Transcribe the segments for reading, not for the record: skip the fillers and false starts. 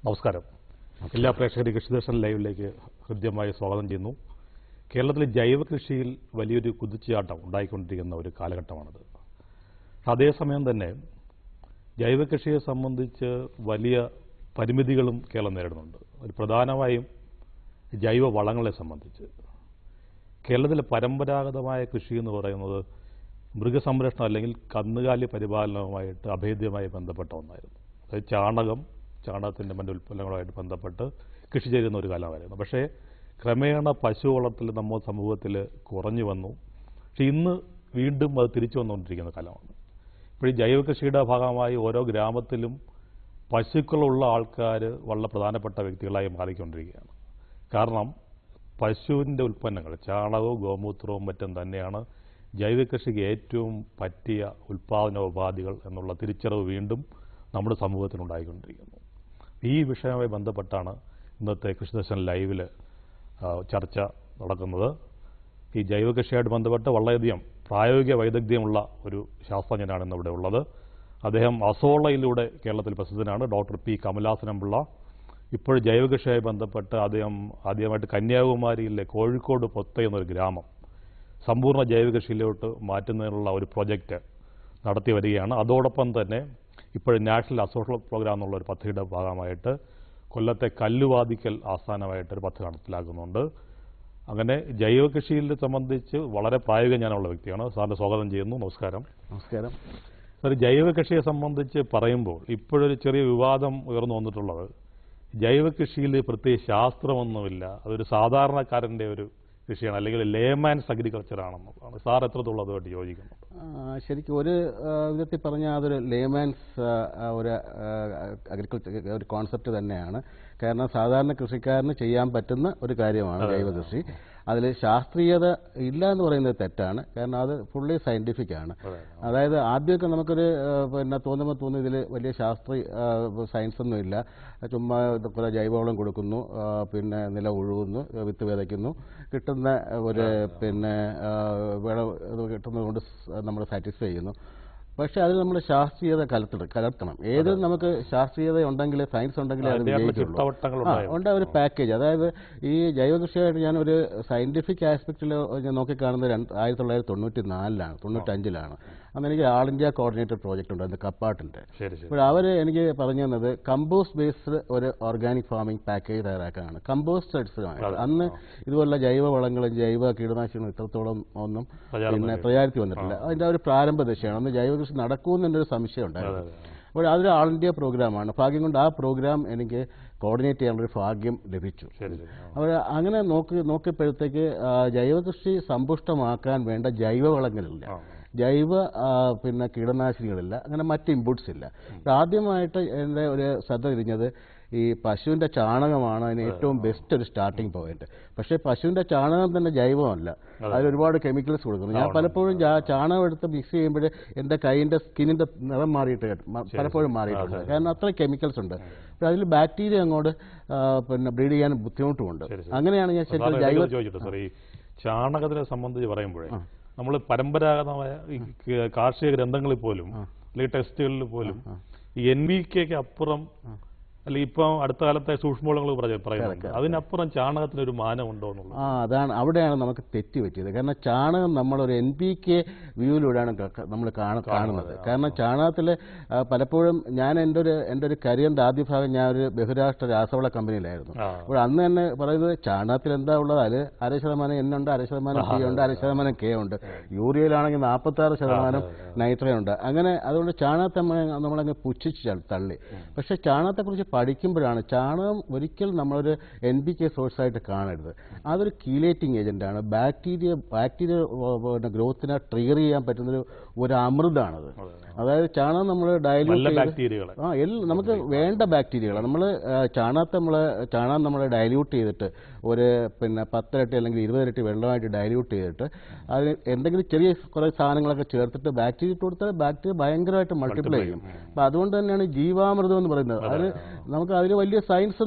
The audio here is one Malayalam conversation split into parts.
നമസ്കാരം. എല്ലാ പ്രേക്ഷകരും കൃഷിദർശൻ ലൈവിലേക്ക് ഹൃദ്യമായി സ്വാഗതം ചെയ്യുന്നു. കേരളത്തിലെ ജൈവ കൃഷിയിൽ വലിയൊരു കുതിച്ചുചാട്ടം ഉണ്ടായിക്കൊണ്ടിരിക്കുന്ന ഒരു കാലഘട്ടമാണിത്. അതേസമയം തന്നെ ജൈവ കൃഷിയെ സംബന്ധിച്ച് വലിയ പരിമിതികളും കേരളം നേരിടുന്നുണ്ട്. ഒരു പ്രധാനമായും ജൈവ വളങ്ങളെ സംബന്ധിച്ച് കേരളത്തിലെ പരമ്പരാഗതമായ കൃഷി എന്ന് പറയുന്നത് മൃഗസംരക്ഷണം അല്ലെങ്കിൽ കന്നുകാലി പരിപാലനവുമായിട്ട് അഭേദ്യമായി ബന്ധപ്പെട്ട ഒന്നായിരുന്നു. അതായത് ചാണകത്തിൻ്റെ മറ്റ് ഉൽപ്പന്നങ്ങളുമായിട്ട് ബന്ധപ്പെട്ട് കൃഷി ചെയ്യുന്ന ഒരു കാലമായിരുന്നു. പക്ഷേ ക്രമേണ പശു വളർത്തൽ നമ്മുടെ സമൂഹത്തിൽ കുറഞ്ഞു വന്നു. പക്ഷെ ഇന്ന് വീണ്ടും അത് തിരിച്ചു വന്നുകൊണ്ടിരിക്കുന്ന കാലമാണ്. ഇപ്പോൾ ഈ ജൈവ കൃഷിയുടെ ഭാഗമായി ഓരോ ഗ്രാമത്തിലും പശുക്കളുള്ള ആൾക്കാർ വളരെ പ്രധാനപ്പെട്ട വ്യക്തികളായി മാറിക്കൊണ്ടിരിക്കുകയാണ്. കാരണം പശുവിൻ്റെ ഉൽപ്പന്നങ്ങൾ ചാണകവും ഗോമൂത്രവും മറ്റും തന്നെയാണ് ജൈവ കൃഷിക്ക് ഏറ്റവും പറ്റിയ ഉൽപ്പാദനോപാധികൾ എന്നുള്ള തിരിച്ചറിവ് വീണ്ടും നമ്മുടെ സമൂഹത്തിനുണ്ടായിക്കൊണ്ടിരിക്കുന്നു. ഈ വിഷയവുമായി ബന്ധപ്പെട്ടാണ് ഇന്നത്തെ കൃഷിദർശൻ ലൈവിൽ ചർച്ച നടക്കുന്നത്. ഈ ജൈവ കൃഷിയായിട്ട് ബന്ധപ്പെട്ട് വളരെയധികം പ്രായോഗിക വൈദഗ്ധ്യമുള്ള ഒരു ശാസ്ത്രജ്ഞനാണ് ഇന്നിവിടെ ഉള്ളത്. അദ്ദേഹം അസോളയിലൂടെ കേരളത്തിൽ പ്രസിദ്ധനാണ്. Doctor P കമലാസനംപിള്ള. ഇപ്പോൾ ജൈവ കൃഷിയുമായി ബന്ധപ്പെട്ട് അദ്ദേഹം ആദ്യമായിട്ട് കന്യാകുമാരിയിലെ കോഴിക്കോട് പൊത്ത എന്നൊരു ഗ്രാമം സമ്പൂർണ്ണ ജൈവ കൃഷിയിലോട്ട് മാറ്റുന്നതിനുള്ള ഒരു പ്രൊജക്റ്റ് നടത്തി വരികയാണ്. അതോടൊപ്പം തന്നെ ഇപ്പോഴും നാഷണൽ അസോഷൽ പ്രോഗ്രാം എന്നുള്ള ഒരു പദ്ധതിയുടെ ഭാഗമായിട്ട് കൊല്ലത്തെ കല്ലുവാതിക്കൽ ആസ്ഥാനമായിട്ടൊരു പദ്ധതി നടപ്പിലാക്കുന്നുണ്ട്. അങ്ങനെ ജൈവ കൃഷിയെ സംബന്ധിച്ച് വളരെ പ്രായോഗിക ജ്ഞാനമുള്ള വ്യക്തിയാണ്. സാറിന് സ്വാഗതം ചെയ്യുന്നു. നമസ്കാരം. നമസ്കാരം. സാർ, ജൈവ കൃഷിയെ സംബന്ധിച്ച് പറയുമ്പോൾ ഇപ്പോഴൊരു ചെറിയ വിവാദം ഉയർന്നു വന്നിട്ടുള്ളത് ജൈവ കൃഷിയിൽ പ്രത്യേക ശാസ്ത്രമൊന്നുമില്ല, അതൊരു സാധാരണക്കാരൻ്റെ ഒരു കൃഷിയാണ്, അല്ലെങ്കിൽ ലേമാൻസ് അഗ്രികൾച്ചർ ആണെന്നുള്ളതാണ്. സാർ എത്രത്തോളം അതുമായിട്ട് യോജിക്കുന്നു? ശരിക്കും ഒരു വിധത്തിൽ പറഞ്ഞാൽ അതൊരു ലേമാൻസ് ഒരു അഗ്രികൾച്ചർ ഒരു കോൺസെപ്റ്റ് തന്നെയാണ്. കാരണം സാധാരണ കൃഷിക്കാരന് ചെയ്യാൻ പറ്റുന്ന ഒരു കാര്യമാണ് ജൈവ കൃഷി. അതിൽ ശാസ്ത്രീയത ഇല്ല എന്ന് പറയുന്നത് തെറ്റാണ്. കാരണം അത് ഫുള്ളി സയൻറ്റിഫിക് ആണ്. അതായത് ആദ്യമൊക്കെ നമുക്കൊരു തോന്നുമ്പോൾ ഇതിൽ വലിയ സയൻസ് ഒന്നും ഇല്ല. ചുമ്മാ കുറേ ജൈവവളം കൊടുക്കുന്നു, നില ഉഴുകുന്നു, വിത്ത് വിതയ്ക്കുന്നു, കിട്ടുന്ന ഒരു വിളവ് കിട്ടുന്നത് കൊണ്ട് നമ്മൾ സാറ്റിസ്ഫൈ ചെയ്യുന്നു. പക്ഷേ അതിൽ നമ്മൾ ശാസ്ത്രീയത കലർത്തണം. ഏത് നമുക്ക് ശാസ്ത്രീയത ഉണ്ടെങ്കിൽ, സയൻസ് ഉണ്ടെങ്കിൽ അത് ഉണ്ട്. ഒരു പാക്കേജ്. അതായത് ഈ ജൈവ കൃഷിയായിട്ട് ഞാൻ ഒരു സയന്റിഫിക് ആസ്പെക്റ്റിൽ നോക്കിക്കാണുന്നത് 1994-95 അന്ന് എനിക്ക് ആൾ ഇന്ത്യ കോർഡിനേറ്റഡ് പ്രോജക്റ്റ് ഉണ്ടായിരുന്നു കപ്പാട്ടിൻ്റെ. അപ്പോൾ അവർ എനിക്ക് പറഞ്ഞു തന്നത് കമ്പോസ്റ്റ് ബേസ്ഡ് ഒരു ഓർഗാനിക് ഫാമിംഗ് പാക്കേജ് തയ്യാറാക്കാനാണ്. കമ്പോസ്റ്റ് അടിസ്ഥാനമായിട്ട് അന്ന് ഇതുപോലുള്ള ജൈവ വളങ്ങളും ജൈവ കീടനാശിനികളും ഇത്രത്തോളം ഒന്നും പ്രചാരത്തിൽ വന്നിട്ടില്ല. അതിൻ്റെ ഒരു പ്രാരംഭ ദശയാണ്. അന്ന് ജൈവ കൃഷി നടക്കുമെന്നൊരു സംശയം ഉണ്ടായിരുന്നു. അപ്പോൾ അതൊരു ആൾ ഇന്ത്യ പ്രോഗ്രാമാണ്. ഭാഗ്യം കൊണ്ട് ആ പ്രോഗ്രാം എനിക്ക് കോർഡിനേറ്റ് ചെയ്യാനുള്ളൊരു ഭാഗ്യം ലഭിച്ചു. അപ്പോൾ അങ്ങനെ നോക്കിയപ്പോഴത്തേക്ക് ജൈവ കൃഷി സമ്പുഷ്ടമാക്കാൻ വേണ്ട ജൈവവളങ്ങളില്ല, ജൈവ കീടനാശിനികളില്ല, അങ്ങനെ മറ്റ് ഇൻപുട്സ് ഇല്ല. ആദ്യമായിട്ട് എൻ്റെ ഒരു ശ്രദ്ധ തിരിഞ്ഞത് ഈ പശുവിൻ്റെ ചാണകമാണ് അതിന് ഏറ്റവും ബെസ്റ്റ് ഒരു സ്റ്റാർട്ടിംഗ് പോയിന്റ്. പക്ഷേ പശുവിൻ്റെ ചാണകം തന്നെ ജൈവമല്ല, അതിലൊരുപാട് കെമിക്കൽസ് കൊടുക്കുന്നു. ഞാൻ പലപ്പോഴും ചാണകം എടുത്ത് മിക്സ് ചെയ്യുമ്പോൾ എൻ്റെ കൈയിൻ്റെ സ്കിന്നിൻ്റെ നിറം പലപ്പോഴും മാറിയിട്ടുണ്ട്. കാരണം അത്ര കെമിക്കൽസ് ഉണ്ട്. അപ്പോൾ അതിൽ ബാക്ടീരിയ അങ്ങോട്ട് ബ്രീഡ് ചെയ്യാൻ ബുദ്ധിമുട്ടുമുണ്ട്. അങ്ങനെയാണ് ഞാൻ ശരിക്കും ജൈവ ചാണകത്തിനെ സംബന്ധിച്ച് പറയുമ്പോഴേ നമ്മൾ പരമ്പരാഗതമായ കാർഷിക ഗ്രന്ഥങ്ങളിൽ പോലും അല്ലെങ്കിൽ ടെസ്റ്റുകളിൽ പോലും NPK അപ്പുറം അല്ല ഇപ്പം അടുത്ത കാലത്തെ സൂക്ഷ്മവളങ്ങൾ പറയുന്നുണ്ട്, അതിനപ്പുറം ചാണകത്തിനൊരു മാനമുണ്ടോ എന്നുള്ളത്. അതാണ് അവിടെയാണ് നമുക്ക് തെറ്റ് പറ്റിയത്. കാരണം ചാണകം നമ്മളൊരു NPK വ്യൂവിലൂടെയാണ് നമ്മൾ കാണുന്നത്. കാരണം ചാണകത്തിൽ പലപ്പോഴും ഞാൻ എൻ്റെ ഒരു കരിയറിൻ്റെ ആദ്യ ഭാഗം ഞാൻ ഒരു ബഹുരാഷ്ട്ര രാസവള കമ്പനിയിലായിരുന്നു. അപ്പോൾ അന്ന് തന്നെ പറയുന്നത് ചാണകത്തിൽ എന്താ ഉള്ളത്, അതിൽ 1% N ഉണ്ട്, 1% P ഉണ്ട്, 1% K ഉണ്ട്. യൂറിയയിലാണെങ്കിൽ 46% നൈട്രജൻ ഉണ്ട്. അങ്ങനെ അതുകൊണ്ട് ചാണകത്തെ നമ്മളങ്ങ് പുച്ഛിച്ച് തള്ളി. പക്ഷേ ചാണകത്തെക്കുറിച്ച് പഠിക്കുമ്പോഴാണ് ചാണകം ഒരിക്കൽ നമ്മളൊരു NPK സോഴ്സായിട്ട് കാണരുത്. അതൊരു കീലേറ്റിംഗ് ഏജന്റാണ്. ബാക്ടീരിയ ഗ്രോത്തിനെ ട്രിഗർ ചെയ്യാൻ പറ്റുന്നൊരു അമൃതാണത്. അതായത് ചാണകം നമ്മൾ നമുക്ക് വേണ്ട ബാക്ടീരിയകൾ ചാണകം നമ്മൾ ഡൈല്യൂട്ട് ചെയ്തിട്ട് ഒരു 10 ഇരട്ടി അല്ലെങ്കിൽ 20 ഇരട്ടി വെള്ളമായിട്ട് ഡൈല്യൂട്ട് ചെയ്തിട്ട് അതിന് എന്തെങ്കിലും ചെറിയ കുറേ സാധനങ്ങളൊക്കെ ചേർത്തിട്ട് ബാക്ടീരിയ ഇട്ട് കൊടുത്താൽ ബാക്ടീരിയ ഭയങ്കരമായിട്ട് മൾട്ടിപ്ലൈ ചെയ്യും. അപ്പം അതുകൊണ്ട് തന്നെയാണ് ജീവാമൃതം എന്ന് പറയുന്നത്. അതിന് വലിയ സയൻസ്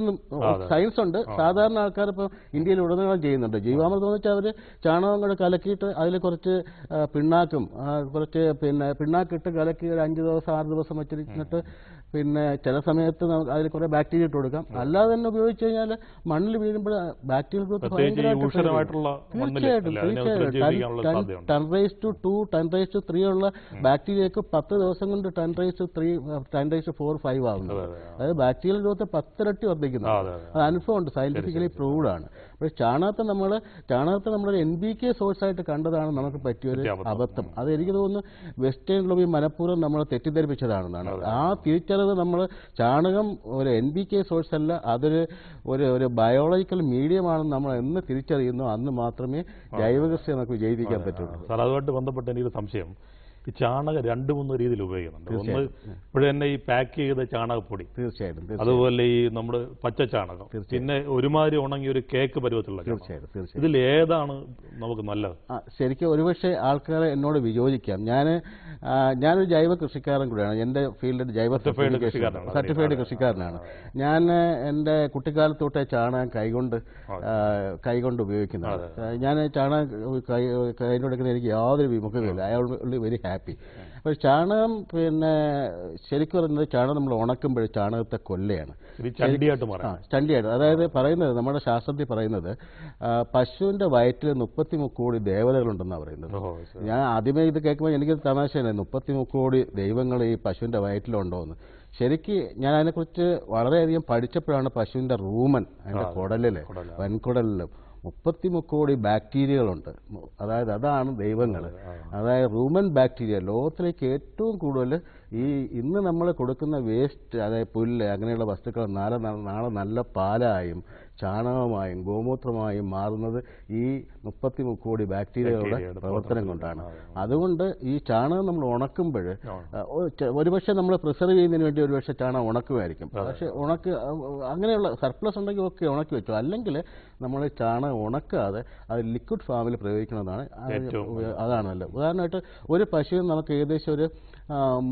ഉണ്ട്. സാധാരണ ആൾക്കാർ ഇപ്പോൾ ഇന്ത്യയിൽ ഉടനീളം ചെയ്യുന്നുണ്ട്. ജീവാമൃതം എന്ന് വെച്ചാൽ അവർ ചാണകം കൂടെ കലക്കിയിട്ട് അതിൽ കുറച്ച് പിണ്ണാക്കും പിണ്ണാക്കിട്ട് കലക്കി ഒരു 5 ദിവസം 6 ദിവസം വെച്ചിരുന്നിട്ട് ചില സമയത്ത് അതിൽ കുറേ ബാക്ടീരിയ ഇട്ട് കൊടുക്കാം. അല്ലാതെ തന്നെ ഉപയോഗിച്ച് കഴിഞ്ഞാൽ മണ്ണിൽ വീഴുമ്പോൾ ബാക്ടീരിയൽ ഗ്രോത്ത് തീർച്ചയായിട്ടും 10⁻², 10⁻³ ഉള്ള ബാക്ടീരിയക്ക് 10 ദിവസം കൊണ്ട് 10⁻³ 10⁻⁴, 5 ആവുന്നത്. അതായത് ബാക്ടീരിയൽ ഗ്രോത്ത് 10 ഇരട്ടി വർദ്ധിക്കുന്നു. അത് അനുഭവമുണ്ട്, സയന്റിഫിക്കലി പ്രൂവ്ഡ് ആണ്. പക്ഷേ ചാണകത്തെ നമ്മളൊരു NPK സോഴ്സായിട്ട് കണ്ടതാണ് നമുക്ക് പറ്റിയൊരു അബദ്ധം. അത് എനിക്ക് തോന്നുന്നു വെസ്റ്റേൺ ലോബി മനഃപൂർവ്വം നമ്മളെ തെറ്റിദ്ധരിപ്പിച്ചതാണെന്നാണ്. ആ തിരിച്ചറിവ് നമ്മൾ ചാണകം ഒരു NPK സോഴ്സ് അല്ല, അതൊരു ഒരു ബയോളജിക്കൽ മീഡിയമാണെന്ന് നമ്മൾ എന്ന് തിരിച്ചറിയുന്നു അന്ന് മാത്രമേ ജൈവകൃഷി നമുക്ക് വിജയിപ്പിക്കാൻ പറ്റുള്ളൂ. സാർ, അതുമായിട്ട് ബന്ധപ്പെട്ട് എനിക്കൊരു സംശയം. ഈ ചാണകം 2-3 രീതിയിൽ ഉപയോഗിക്കുന്നുണ്ട്. ഒന്ന് ഇവിടെ തന്നെ ഈ പാക്ക് ചെയ്ത ചാണകപ്പൊടി, തീർച്ചയായിട്ടും. അതുപോലെ ഈ നമ്മുടെ പച്ച ചാണകം, പിന്നെ ഒരുമാതിരി ഉണങ്ങിയ ഒരു കേക്ക് പരുവത്തിലുള്ള. തീർച്ചയായിട്ടും ഇതിൽ ഏതാണ് നമുക്ക് നല്ലത്? ശരിക്കും ഒരുപക്ഷെ ആൾക്കാരെ എന്നോട് വിയോജിക്കാം. ഞാനൊരു ജൈവ കൃഷിക്കാരൻ കൂടിയാണ്. എൻ്റെ ഫീൽഡിൽ ജൈവ സർട്ടിഫൈഡ് കൃഷിക്കാരനാണ്. ഞാൻ എൻ്റെ കുട്ടിക്കാലത്ത് തൊട്ടേ ചാണകം കൈകൊണ്ട് ഉപയോഗിക്കുന്നതാണ്. ഞാൻ ചാണകം കൈകൊണ്ടെടുക്കുന്ന എനിക്ക് യാതൊരു വിമുഖതയില്ല. I all very happy. അപ്പോൾ ചാണകം ശരിക്കും പറയുന്നത് ചാണകം നമ്മൾ ഉണക്കുമ്പോൾ ചാണകത്തെ കൊല്ലയാണ്, ചണ്ടിയായിട്ട്. അതായത് പറയുന്നത് നമ്മുടെ ശാസ്ത്രത്തിൽ പറയുന്നത് പശുവിൻ്റെ വയറ്റിൽ 33 കോടി ദേവതകളുണ്ടെന്നാണ് പറയുന്നത്. ഞാൻ ആദ്യമേ ഇത് കേൾക്കുമ്പോൾ എനിക്കൊരു തമാശയാണ്, 33 കോടി ദൈവങ്ങൾ ഈ പശുവിൻ്റെ വയറ്റിലുണ്ടോ എന്ന്. ശരിക്ക് ഞാൻ അതിനെക്കുറിച്ച് വളരെയധികം പഠിച്ചപ്പോഴാണ് പശുവിൻ്റെ റൂമൻ, അതിൻ്റെ കുടലിൽ വൻകുടലിലും 33 കോടി ബാക്ടീരിയകളുണ്ട്. അതായത് അതാണ് ദൈവങ്ങൾ. അതായത് റൂമൻ ബാക്ടീരിയ ലോകത്തിലേക്ക് ഏറ്റവും കൂടുതൽ ഇന്ന് നമ്മൾ കൊടുക്കുന്ന വേസ്റ്റ്, അതായത് പുല്ല് അങ്ങനെയുള്ള വസ്തുക്കൾ നാളെ നല്ല പാലായും ചാണകമായും ഗോമൂത്രമായും മാറുന്നത് ഈ 33 കോടി ബാക്ടീരിയകളുടെ പ്രവർത്തനം കൊണ്ടാണ്. അതുകൊണ്ട് ഈ ചാണകം നമ്മൾ ഉണക്കുമ്പോൾ ഒരുപക്ഷെ നമ്മൾ പ്രിസർവ് ചെയ്യുന്നതിന് വേണ്ടി ഒരുപക്ഷെ ചാണകം ഉണക്കുമായിരിക്കും. പക്ഷേ അങ്ങനെയുള്ള സർപ്ലസ് ഉണ്ടെങ്കിൽ ഒക്കെ ഉണക്കി വെച്ചു. അല്ലെങ്കിൽ നമ്മൾ ചാണകം ഉണക്കാതെ അത് ലിക്വിഡ് ഫാമിൽ പ്രയോഗിക്കുന്നതാണ് നല്ലത്. ഉദാഹരണമായിട്ട് ഒരു പശുവിന് നമുക്ക് ഏകദേശം ഒരു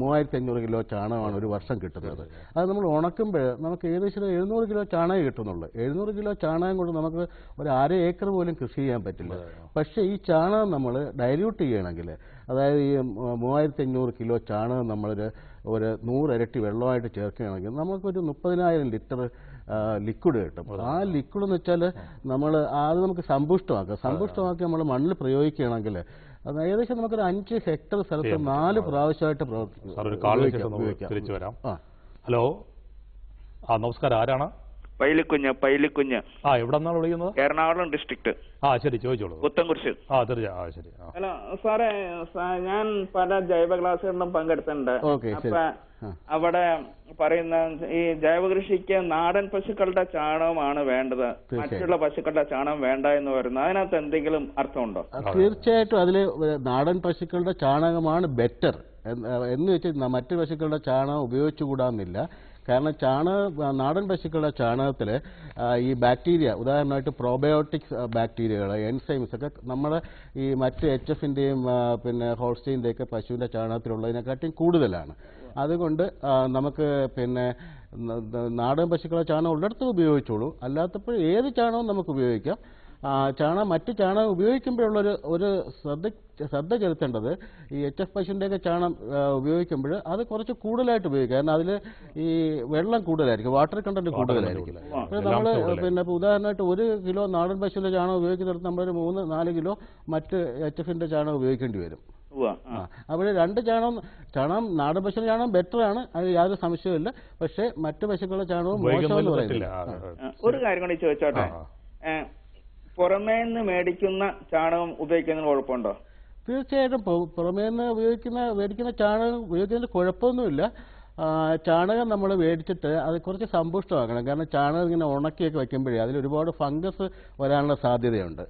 3500 കിലോ ചാണകമാണ് ഒരു വർഷം കിട്ടുന്നത്. അത് നമ്മൾ ഉണക്കുമ്പോൾ നമുക്ക് ഏകദേശം 700 കിലോ ചാണകം കിട്ടുന്നുള്ളൂ. 700 കിലോ ചാണകം കൊണ്ട് നമുക്ക് ഒരു 1/2 ഏക്കർ പോലും കൃഷി ചെയ്യാൻ പറ്റില്ല. പക്ഷേ ഈ ചാണകം നമ്മൾ ഡൈല്യൂട്ട് ചെയ്യണമെങ്കിൽ, അതായത് ഈ 3500 കിലോ ചാണകം നമ്മളൊരു 100 ഇരട്ടി വെള്ളമായിട്ട് ചേർക്കുകയാണെങ്കിൽ നമുക്കൊരു 30,000 ലിറ്റർ ലിക്വിഡ് കിട്ടും. ആ ലിക്വിഡ് എന്ന് വെച്ചാൽ അത് നമുക്ക് സമ്പുഷ്ടമാക്കി നമ്മൾ മണ്ണിൽ പ്രയോഗിക്കുകയാണെങ്കിൽ അത് ഏകദേശം നമുക്കൊരു 5 ഹെക്ടർ സ്ഥലത്ത് 4 പ്രാവശ്യമായിട്ട് ഉപയോഗിക്കാം. ഹലോ, നമസ്കാരം, ആരാണ്? പൈലിക്കുഞ്ഞ്. എവിടെ നിന്നാണ് വിളിക്കുന്നത്? എറണാകുളം ഡിസ്ട്രിക്ട്. ശരി, ചോദിച്ചോളൂ. പുത്തൻകുരിശ്. ശരി. ഹലോ സാറേ, ഞാൻ പല ജൈവ ക്ലാസ്സുകളിലും പങ്കെടുത്തിട്ടുണ്ട്. അപ്പൊ അവിടെ പറയുന്ന ഈ ജൈവ കൃഷിക്ക് നാടൻ പശുക്കളുടെ ചാണകമാണ് വേണ്ടത്, മറ്റുള്ള പശുക്കളുടെ ചാണകം വേണ്ട എന്ന് പറയുന്നത്, അതിനകത്ത് എന്തെങ്കിലും അർത്ഥമുണ്ടോ? തീർച്ചയായിട്ടും അതിൽ നാടൻ പശുക്കളുടെ ചാണകമാണ് ബെറ്റർ എന്ന് വെച്ച് മറ്റു പശുക്കളുടെ ചാണകം ഉപയോഗിച്ചുകൂടാന്നില്ല. കാരണം നാടൻ പശുക്കളുടെ ചാണകത്തിൽ ഈ ബാക്ടീരിയ, ഉദാഹരണമായിട്ട് പ്രോബയോട്ടിക്സ് ബാക്ടീരിയകൾ, എൻസൈംസ് ഒക്കെ നമ്മുടെ ഈ മറ്റ് HFൻ്റെയും ഹോൾസ്റ്റൈൻ്റെയൊക്കെ പശുവിൻ്റെ ചാണകത്തിലുള്ളതിനെക്കാട്ടിയും കൂടുതലാണ്. അതുകൊണ്ട് നമുക്ക് നാടൻ പശുക്കളുടെ ചാണകം ഉള്ളിടത്തും ഉപയോഗിച്ചോളൂ, അല്ലാത്തപ്പോൾ ഏത് ചാണകവും നമുക്ക് ഉപയോഗിക്കാം. ചാണകം മറ്റ് ചാണകം ഉപയോഗിക്കുമ്പോഴുള്ളൊരു ഒരു ശ്രദ്ധ ചെലുത്തേണ്ടത് ഈ HF പശുവിൻ്റെയൊക്കെ ചാണകം ഉപയോഗിക്കുമ്പോൾ അത് കുറച്ച് കൂടുതലായിട്ട് ഉപയോഗിക്കുക. കാരണം അതിൽ ഈ വെള്ളം കൂടുതലായിരിക്കും, വാട്ടർ കണ്ടന്റ് കൂടുതലായിരിക്കും. അപ്പോൾ നമ്മൾ പിന്നെ ഉദാഹരണമായിട്ട് 1 കിലോ നാടൻ പശുവിൻ്റെ ചാണകം ഉപയോഗിക്കുന്നിടത്ത് നമ്മളൊരു 3-4 കിലോ മറ്റ് HFൻ്റെ ചാണകം ഉപയോഗിക്കേണ്ടി വരും. അപ്പോൾ 2 ചാണകം നാടൻ പശുവിൻ്റെ ചാണകം ബെറ്ററാണ്, അത് യാതൊരു സംശയവുമില്ല. പക്ഷേ മറ്റ് പശുക്കളുടെ ചാണകവും മോശമെന്ന് പറയുന്നില്ല. ഒരു കാര്യം കൂടി ചോദിച്ചോട്ടെ, പുറമേ നിന്ന് മേടിക്കുന്ന ചാണകം ഉപയോഗിക്കുന്നതിന് കുഴപ്പമുണ്ടോ? തീർച്ചയായിട്ടും പുറമേ നിന്ന് മേടിക്കുന്ന ചാണകം ഉപയോഗിക്കുന്നതിന് കുഴപ്പമൊന്നുമില്ല. ചാണകം നമ്മൾ മേടിച്ചിട്ട് അത് കുറച്ച് സമ്പുഷ്ടമാക്കണം. കാരണം ചാണകം ഇങ്ങനെ ഉണക്കിയൊക്കെ വയ്ക്കുമ്പോഴേ അതിൽ ഒരുപാട് ഫംഗസ് വരാനുള്ള സാധ്യതയുണ്ട്.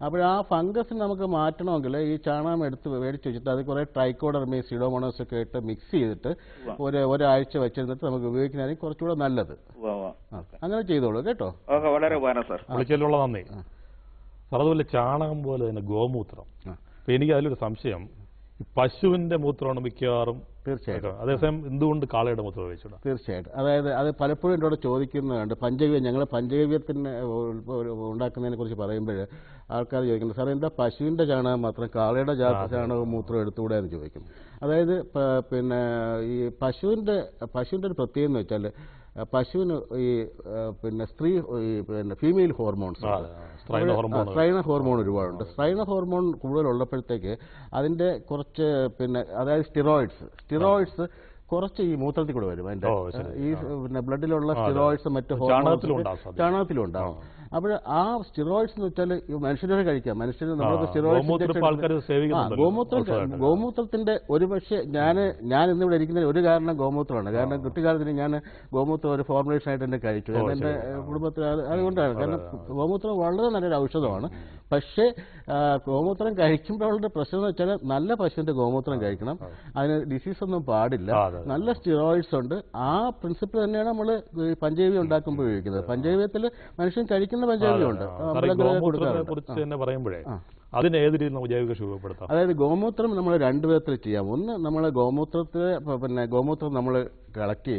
അപ്പോൾ ആ ഫംഗസ് നമുക്ക് മാറ്റണമെങ്കിൽ ഈ ചാണകം മേടിച്ച് വെച്ചിട്ട് അത് കുറേ ട്രൈക്കോഡർമി സിഡോമോണസ് ഒക്കെ ഇട്ട് മിക്സ് ചെയ്തിട്ട് ഒരാഴ്ച വെച്ചിരുന്നിട്ട് നമുക്ക് ഉപയോഗിക്കുന്നതായിരിക്കും കുറച്ചുകൂടെ നല്ലത്. അങ്ങനെ ചെയ്തോളൂ കേട്ടോ. വളരെ ഉപകാരം സാർ. വിളിച്ചതിലുള്ള നന്ദി സാർ. അതുപോലെ ചാണകം പോലെ തന്നെ ഗോമൂത്രം. അപ്പം എനിക്ക് അതിലൊരു സംശയം, ഈ പശുവിൻ്റെ മൂത്രമാണ് മിക്കവാറും. തീർച്ചയായിട്ടും. അതേസമയം എന്തുകൊണ്ട് കാളയുടെ മൂത്രം ഉപയോഗിച്ചിടാം? തീർച്ചയായിട്ടും. അതായത് അത് പലപ്പോഴും എന്നോട് ചോദിക്കുന്നുണ്ട്. പഞ്ചഗവ്യം, ഞങ്ങൾ പഞ്ചഗവ്യത്തിന് ഉണ്ടാക്കുന്നതിനെ കുറിച്ച് പറയുമ്പോൾ ആൾക്കാർ ചോദിക്കുന്നത്, സാർ എന്താ പശുവിൻ്റെ ചാണകം മാത്രം കാളയുടെ ചാണകവും മൂത്രം എടുത്തുകൂടെ എന്ന് ചോദിക്കും. അതായത് പിന്നെ ഈ പശുവിൻ്റെ ഒരു പ്രത്യേകത എന്ന് വെച്ചാൽ പശുവിന് ഈ പിന്നെ ഫീമെയിൽ ഹോർമോൺസ്, സ്ത്രൈണ ഹോർമോൺ ഒരുപാടുണ്ട്. സ്ത്രൈണ ഹോർമോൺ കൂടുതലുള്ളപ്പോഴത്തേക്ക് അതിൻ്റെ കുറച്ച് അതായത് സ്റ്റിറോയിഡ്സ് കുറച്ച് ഈ മൂത്രത്തിൽ കൂടെ വരും. അതിൻ്റെ ഈ ബ്ലഡിലുള്ള സ്റ്റിറോയിഡ്സ് മറ്റ് ചാണകത്തിലും ഉണ്ടാവും. അപ്പോൾ ആ സ്റ്റിറോയിഡ്സ് എന്ന് വെച്ചാൽ മനുഷ്യരെ കഴിക്കാം. മനുഷ്യന് നമുക്ക് ഗോമൂത്രത്തിന്റെ ഒരുപക്ഷെ ഞാൻ ഇന്നിവിടെ ഇരിക്കുന്നതിന് ഒരു കാരണം ഗോമൂത്രമാണ്. കാരണം കുട്ടിക്കാലത്തിന് ഞാൻ ഗോമൂത്രം ഒരു ഫോർമുലേഷൻ ആയിട്ട് തന്നെ കഴിച്ചു. എൻ്റെ കുടുംബത്തിൽ അതുകൊണ്ടാണ്. കാരണം ഗോമൂത്രം വളരെ നല്ലൊരു ഔഷധമാണ്. പക്ഷേ ഗോമൂത്രം കഴിക്കുമ്പോഴുള്ള പ്രശ്നം എന്ന് വെച്ചാൽ നല്ല പശുവിൻ്റെ ഗോമൂത്രം കഴിക്കണം. അതിന് ഡിസീസ് ഒന്നും പാടില്ല. നല്ല സ്റ്റിറോയിഡ്സ് ഉണ്ട്. ആ പ്രിൻസിപ്പിൾ തന്നെയാണ് നമ്മൾ പഞ്ചഗവ്യം ഉണ്ടാക്കുമ്പോൾ ഉപയോഗിക്കുന്നത്. പഞ്ചഗവ്യത്തിൽ മനുഷ്യൻ കഴിക്കുന്ന പഞ്ചഗവ്യമുണ്ട്. അതിന് ഏത് രീതിയിൽ നമുക്ക് ജൈവകൃഷി ഉപയോഗപ്പെടുത്താം? അതായത് ഗോമൂത്രം നമ്മൾ 2 വിധത്തിൽ ചെയ്യാം. ഒന്ന്, നമ്മൾ ഗോമൂത്രം നമ്മൾ കളക്ട്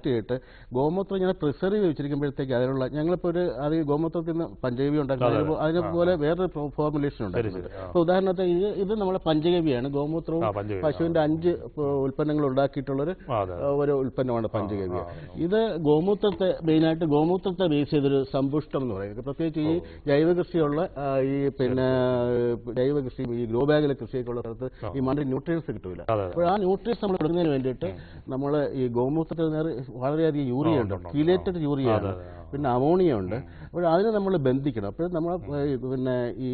ചെയ്തിട്ട് ഗോമൂത്രം ഇങ്ങനെ പ്രിസർവ് വെച്ചിരിക്കുമ്പോഴത്തേക്ക് അതിനുള്ള ഞങ്ങളിപ്പോൾ അത് ഗോമൂത്രത്തിൽ നിന്ന് പഞ്ചഗവ്യം ഉണ്ടാക്കുന്നത് അതുപോലെ വേറൊരു ഫോർമുലേഷൻ ഉണ്ടാക്കുന്നുണ്ട്. അപ്പോൾ ഉദാഹരണത്തിന് ഇത് നമ്മുടെ പഞ്ചഗവ്യമാണ്. ഗോമൂത്രവും പശുവിൻ്റെ 5 ഉൽപ്പന്നങ്ങൾ ഉണ്ടാക്കിയിട്ടുള്ളൊരു ഉൽപ്പന്നമാണ് പഞ്ചഗവ്യം. ഇത് മെയിനായിട്ട് ഗോമൂത്രത്തെ ബേസ് ചെയ്തൊരു സമ്പുഷ്ടം എന്ന് പറയുന്നത്. പ്രത്യേകിച്ച് ഈ ജൈവകൃഷിയുള്ള ജൈവകൃഷി ഈ ഗ്രോ ബാഗിലെ കൃഷിയൊക്കെയുള്ള സ്ഥലത്ത് ഈ മണ്ണിൽ ന്യൂട്രിയൻസ് കിട്ടില്ല. അപ്പോൾ ആ ന്യൂട്രിയൻസ് നമ്മൾ കൊടുക്കുന്നതിന് വേണ്ടിയിട്ട് നമ്മൾ ഈ ഗോമൂത്രത്തിൽ വളരെയധികം യൂറിയ ഉണ്ട്, കീലേറ്റഡ് യൂറിയ ഉണ്ട്, പിന്നെ അമോണിയ ഉണ്ട്. അപ്പോൾ അതിനെ നമ്മൾ ബന്ധിക്കണം. അപ്പോൾ നമ്മൾ ഈ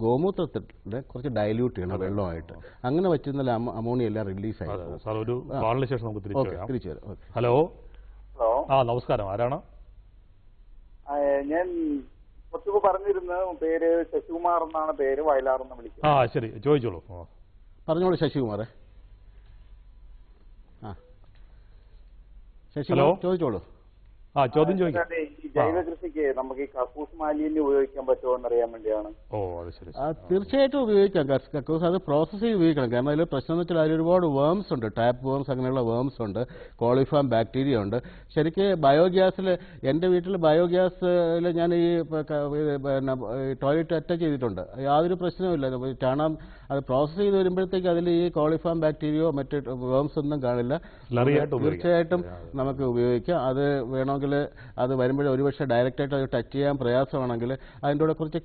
ഗോമൂത്രത്തിൽ കുറച്ച് ഡൈല്യൂട്ട് ചെയ്യണം വെള്ളമായിട്ട്. അങ്ങനെ വെച്ചിരുന്നാൽ അമോണിയ എല്ലാം റിലീസ് ആയി. തിരിച്ചു വരാം. ഹലോ, നമസ്കാരം. ആരാണ്? ഞാൻ കുറച്ചു പറഞ്ഞിരുന്നു. പേര് ശശികുമാർ എന്നാണ് പേര്. വയലാറെന്ന് വിളിക്കും. ശരി, ചോദിച്ചോളൂ. പറഞ്ഞോളൂ ശശികുമാറെ. ശശികുമാർ ചോദിച്ചോളൂ. ചോദ്യം ചോദിക്കാം. ഈ ജൈവ കൃഷിക്ക് നമുക്ക് ഈ കക്കൂസ് മാലിന്യം ഉപയോഗിക്കാൻ പറ്റുമോ എന്നറിയാൻ വേണ്ടിയാണ്. തീർച്ചയായിട്ടും ഉപയോഗിക്കാം കക്കൂസ്. അത് പ്രോസസ് ചെയ്ത് ഉപയോഗിക്കണം. കാരണം അതിൽ പ്രശ്നം എന്ന് വെച്ചാൽ അതിൽ ഒരുപാട് വേംസ് ഉണ്ട്. ടാപ്പ് വേംസ്, അങ്ങനെയുള്ള വേംസ് ഉണ്ട്. കോളിഫാം ബാക്ടീരിയ ഉണ്ട്. ശരിക്ക് ബയോഗ്യാസിൽ എൻ്റെ വീട്ടിൽ ബയോഗ്യാസിൽ ഞാൻ ഈ ടോയ്ലറ്റ് അറ്റാച്ച് ചെയ്തിട്ടുണ്ട്. യാതൊരു പ്രശ്നവുമില്ല. ചാണകം അത് പ്രോസസ് ചെയ്ത് വരുമ്പോഴത്തേക്ക് അതിൽ ഈ കോളിഫാം ബാക്ടീരിയയോ മറ്റ് വേംസ് ഒന്നും കാണില്ല. തീർച്ചയായിട്ടും നമുക്ക് ഉപയോഗിക്കാം. അത് വേണമെങ്കിൽ അത് വരുമ്പോഴേ ഒരുപക്ഷെ ഡയറക്റ്റായിട്ട് അത് ടച്ച് ചെയ്യാൻ പ്രയാസമാണെങ്കിൽ അതിൻ്റെ കൂടെ കുറച്ച്